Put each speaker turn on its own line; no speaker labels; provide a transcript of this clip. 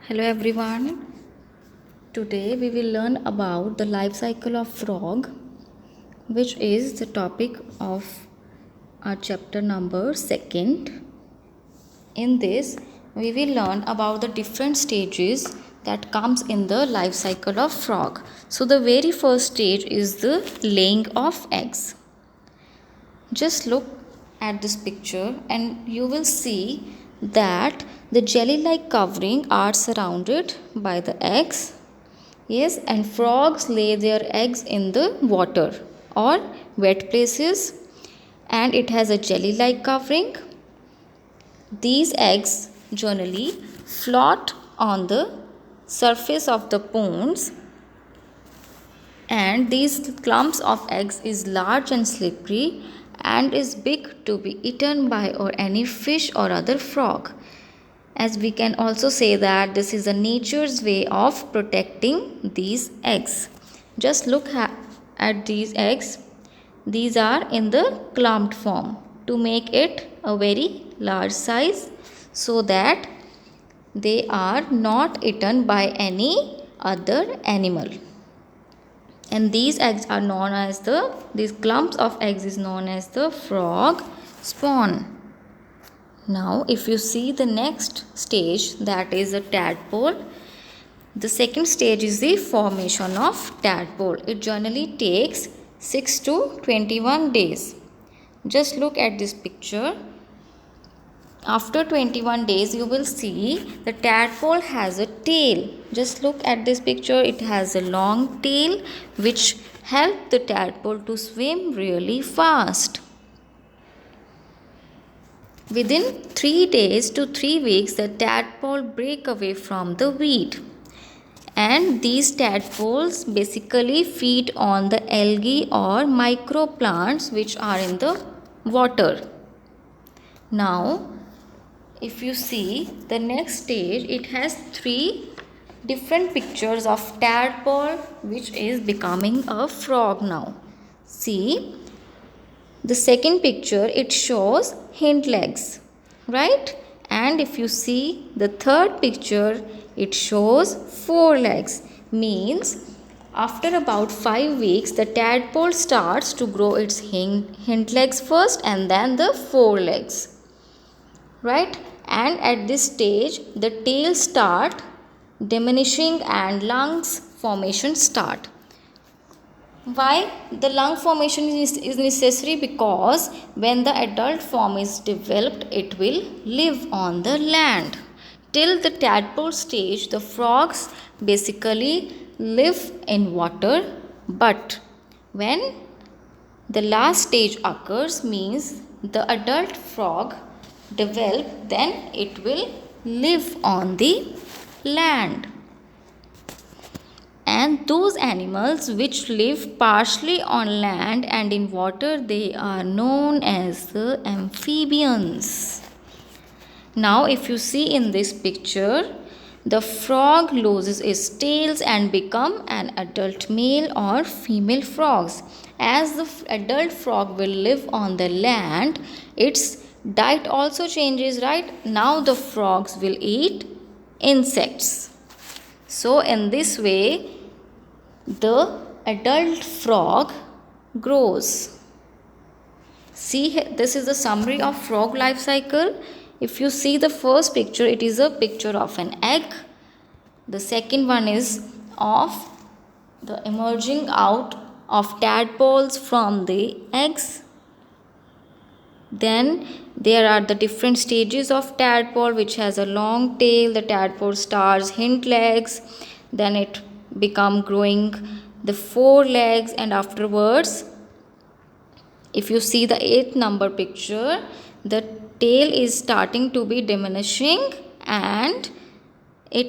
Hello everyone. Today we will learn about the life cycle of frog, which is the topic of our chapter number 2nd. In this we will learn about the different stages that comes in the life cycle of frog. So the very first stage is the laying of eggs. Just look at this picture and you will see that the jelly-like covering are surrounded by the eggs. Yes, and frogs lay their eggs in the water or wet places, and it has a jelly-like covering. These eggs generally float on the surface of the ponds, and these clumps of eggs is large and slippery and is big to be eaten by or any fish or other frog. As we can also say that this is a nature's way of protecting these eggs. Just look at these eggs. These are in the clumped form to make it a very large size so that they are not eaten by any other animal. And these eggs are known as these clumps of eggs is known as the frog spawn. Now if you see the next stage, that is a tadpole. The second stage is the formation of tadpole. It generally takes 6 to 21 days. Just look at this picture. After 21 days you will see the tadpole has a tail. Just look at this picture. It has a long tail which helps the tadpole to swim really fast. Within 3 days to 3 weeks the tadpole break away from the weed. And these tadpoles basically feed on the algae or microplants which are in the water. Now if you see the next stage, it has 3 different pictures of tadpole which is becoming a frog now. See, the second picture, it shows hind legs, right? And if you see the third picture, it shows 4 legs. Means after about 5 weeks the tadpole starts to grow its hind legs first and then the 4 legs, right? And at this stage the tail start diminishing and lungs formation start. Why the lung formation is necessary? Because when the adult form is developed, it will live on the land. Till the tadpole stage, the frogs basically live in water, but when the last stage occurs, means the adult frog develop, then it will live on the land. And those animals which live partially on land and in water, they are known as the amphibians. Now if you see in this picture, the frog loses its tails and become an adult male or female frogs. As the adult frog will live on the land, its diet also changes, right? Now the frogs will eat insects. So in this way the adult frog grows. See, this is the summary of frog life cycle. If you see the first picture, it is a picture of an egg. The second one is of the emerging out of tadpoles from the eggs. Then there are the different stages of tadpole, which has a long tail. The tadpole starts hind legs, then it become growing the 4 legs, and afterwards if you see the 8th number picture, the tail is starting to be diminishing and